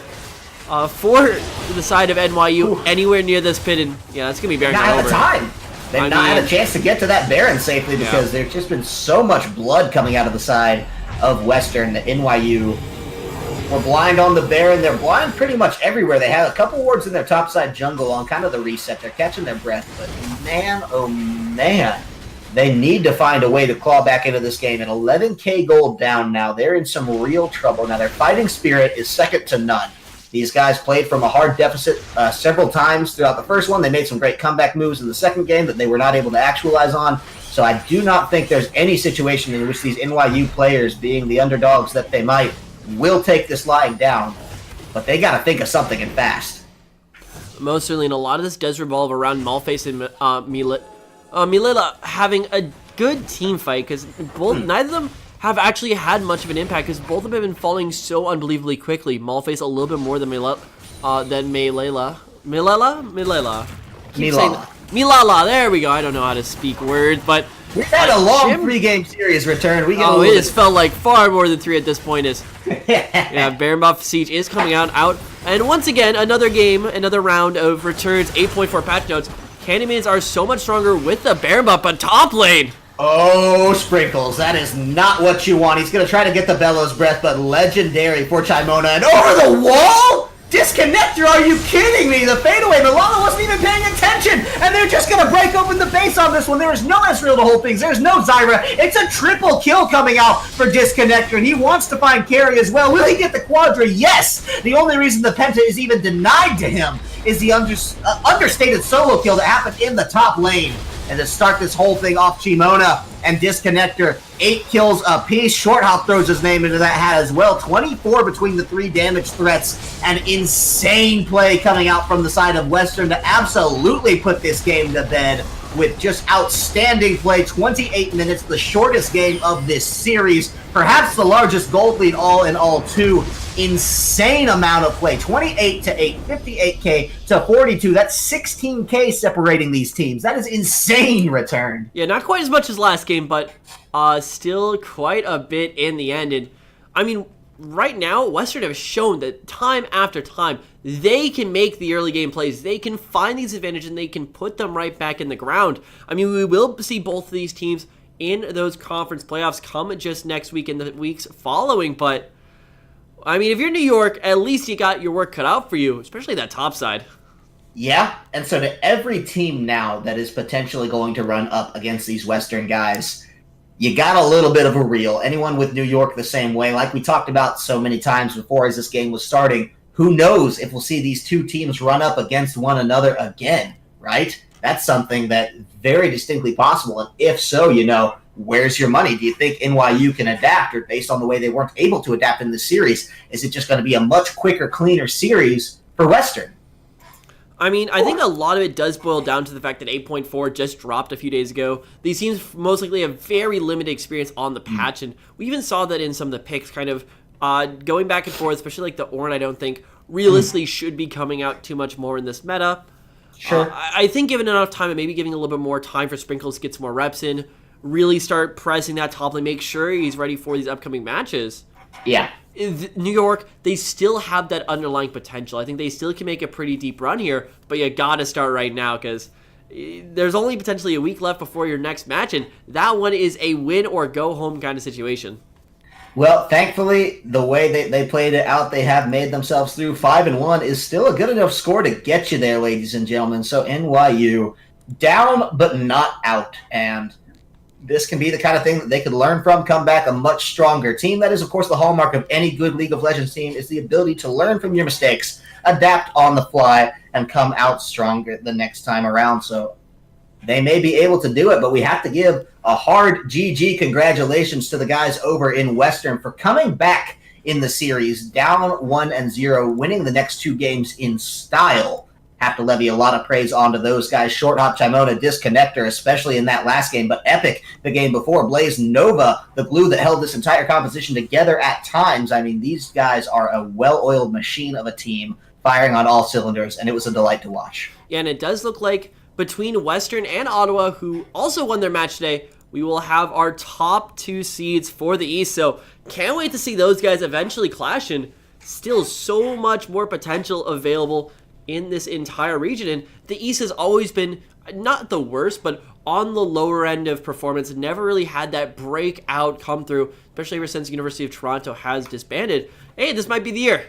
B: for the side of NYU anywhere near this pit, and yeah, that's going to be Baron
A: Not
B: over.
A: at a time. They've not had a chance to get to that Baron safely because there's just been so much blood coming out of the side of Western that NYU were blind on the Baron. They're blind pretty much everywhere. They have a couple wards in their topside jungle on kind of the reset. They're catching their breath, but man, oh man, they need to find a way to claw back into this game. And 11k gold down now. They're in some real trouble. Now their fighting spirit is second to none. These guys played from a hard deficit several times throughout the first one. They made some great comeback moves in the second game that they were not able to actualize on. So I do not think there's any situation in which these NYU players, being the underdogs that they might, will take this lying down. But they got to think of something and fast.
B: Most certainly, and a lot of this does revolve around Malphase and Milila having a good team fight, because neither of them have actually had much of an impact, because both of them have been falling so unbelievably quickly. Malphase a little bit more than Milala. Milala, there we go. I don't know how to speak words, but
A: we had a long 3-game series return. We get
B: it has felt like far more than 3 at this point. Yeah, Baron buff Siege is coming out, and once again, another game, another round of returns. 8.4 patch notes. Candymans are so much stronger with the Baron buff, but top lane.
A: Oh, Sprinkles, that is not what you want. He's going to try to get the Bellows Breath, but legendary for Chimona. And over the wall? Disconnector, are you kidding me? The fadeaway, Milana wasn't even paying attention, and they're just going to break open the base on this one. There is no Ezreal to hold things. There's no Zyra. It's a triple kill coming out for Disconnector, and he wants to find carry as well. Will he get the Quadra? Yes! The only reason the Penta is even denied to him is the understated solo kill that happened in the top lane. And to start this whole thing off, Chimona and Disconnector, 8 kills apiece. Short Hop throws his name into that hat as well. 24 between the 3 damage threats. An insane play coming out from the side of Western to absolutely put this game to bed with just outstanding play. 28 minutes, the shortest game of this series. Perhaps the largest gold lead all in all, too. Insane amount of play. 28 to 8, 58k to 42. That's 16k separating these teams. That is insane return.
B: Yeah, not quite as much as last game, but still quite a bit in the end. And I mean, right now, Western have shown that time after time, they can make the early game plays. They can find these advantages and they can put them right back in the ground. I mean, we will see both of these teams in those conference playoffs come just next week and the weeks following, but I mean, if you're New York, at least you got your work cut out for you, especially that top side.
A: Yeah, and so to every team now that is potentially going to run up against these Western guys, you got a little bit of a reel. Anyone with New York the same way, like we talked about so many times before as this game was starting, who knows if we'll see these two teams run up against one another again, right? That's something that very distinctly possible, and if so, you know, where's your money? Do you think NYU can adapt, or based on the way they weren't able to adapt in this series, is it just going to be a much quicker, cleaner series for Western?
B: I mean, I think a lot of it does boil down to the fact that 8.4 just dropped a few days ago. These teams most likely have very limited experience on the patch, and we even saw that in some of the picks kind of going back and forth, especially like the Ornn, I don't think realistically should be coming out too much more in this meta.
A: Sure.
B: I think given enough time and maybe giving a little bit more time for Sprinkles to get some more reps in, really start pressing that top lane, make sure he's ready for these upcoming matches.
A: Yeah.
B: New York, they still have that underlying potential. I think they still can make a pretty deep run here, but you got to start right now because there's only potentially a week left before your next match, and that one is a win or go home kind of situation.
A: Well, thankfully, the way they played it out, they have made themselves through. 5-1 is still a good enough score to get you there, ladies and gentlemen. So NYU down but not out, and this can be the kind of thing that they could learn from, come back a much stronger team. That is, of course, the hallmark of any good League of Legends team is the ability to learn from your mistakes, adapt on the fly, and come out stronger the next time around. So they may be able to do it, but we have to give a hard GG congratulations to the guys over in Western for coming back in the series, down 1-0, winning the next 2 games in style. Have to levy a lot of praise onto those guys. Short Hop, Chimona, Disconnector, especially in that last game, but Epic the game before. Blaze Nova, the glue that held this entire composition together at times. I mean, these guys are a well-oiled machine of a team firing on all cylinders, and it was a delight to watch.
B: Yeah, and it does look like between Western and Ottawa, who also won their match today, we will have our top 2 seeds for the East. So can't wait to see those guys eventually clash, and still so much more potential available in this entire region. And the East has always been not the worst, but on the lower end of performance. Never really had that breakout come through, especially ever since University of Toronto has disbanded. Hey, this might be the year.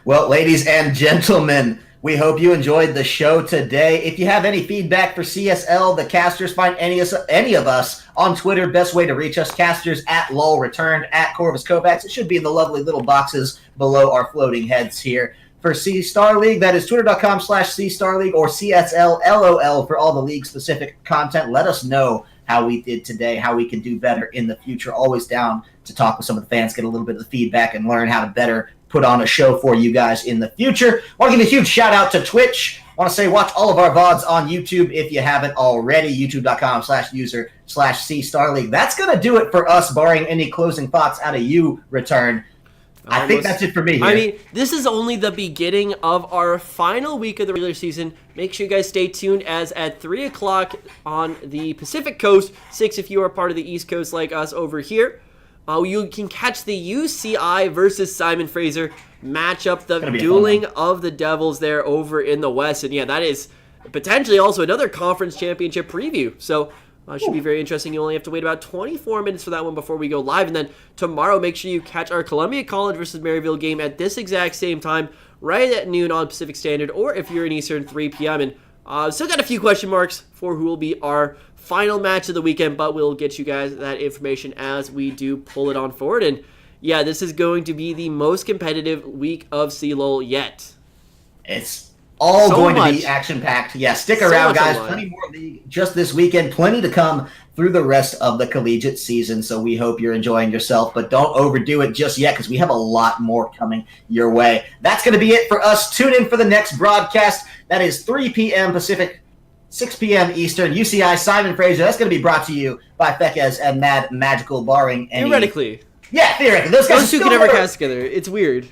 A: Well, ladies and gentlemen, we hope you enjoyed the show today. If you have any feedback for CSL, the casters, find any of us on Twitter. Best way to reach us, casters at LOL Returned, at Corvus Kovacs. It should be in the lovely little boxes below our floating heads here. For C Star League, that is twitter.com/C Star League or CSL LOL for all the league-specific content. Let us know how we did today, how we can do better in the future. Always down to talk with some of the fans, get a little bit of the feedback, and learn how to better put on a show for you guys in the future. Want to give a huge shout-out to Twitch. Want to say watch all of our VODs on YouTube if you haven't already, youtube.com/user/C Star League. That's going to do it for us, barring any closing thoughts out of you, Return. I think that's it for me here.
B: I mean, this is only the beginning of our final week of the regular season. Make sure you guys stay tuned, as at 3 o'clock on the Pacific Coast, 6 if you are part of the East Coast like us over here, you can catch the UCI versus Simon Fraser matchup, the dueling of the Devils there over in the West. And yeah, that is potentially also another conference championship preview. So should be very interesting. You only have to wait about 24 minutes for that one before we go live. And then tomorrow, make sure you catch our Columbia College versus Maryville game at this exact same time, right at noon on Pacific Standard, or if you're in Eastern, 3 p.m. And still got a few question marks for who will be our final match of the weekend, but we'll get you guys that information as we do pull it on forward. And yeah, this is going to be the most competitive week of CLOL yet.
A: It's all so going to be action-packed. Yeah, stick around, guys. Plenty more league just this weekend. Plenty to come through the rest of the collegiate season, so we hope you're enjoying yourself. But don't overdo it just yet, because we have a lot more coming your way. That's going to be it for us. Tune in for the next broadcast. That is 3 p.m. Pacific, 6 p.m. Eastern. UCI Simon Fraser. That's going to be brought to you by Fekez and Mad Magical, barring any...
B: Theoretically.
A: Yeah, theoretically. Those
B: two can never cast together. It's weird.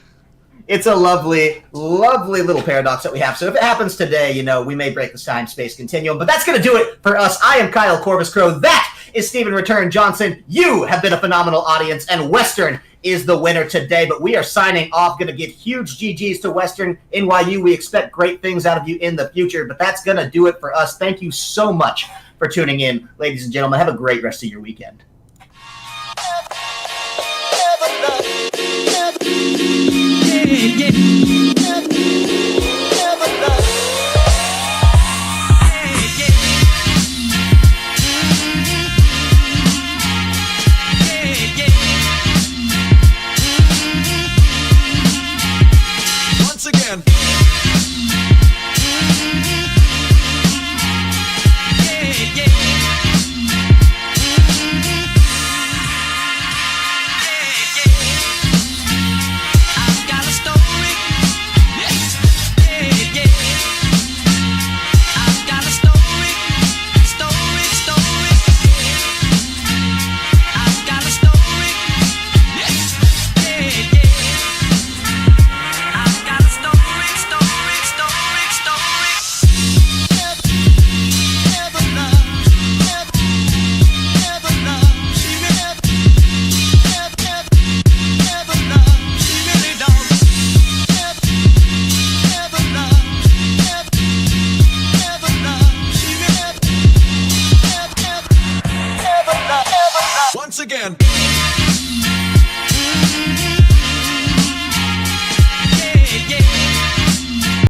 A: It's a lovely, lovely little paradox that we have. So if it happens today, we may break this time-space continuum. But that's going to do it for us. I am Kyle Corvus Crow. That is Stephen Return Johnson. You have been a phenomenal audience, and Western is the winner today. But we are signing off. Going to give huge GGs to Western NYU. We expect great things out of you in the future. But that's going to do it for us. Thank you so much for tuning in, ladies and gentlemen. Have a great rest of your weekend.
C: Once again. Yeah. again.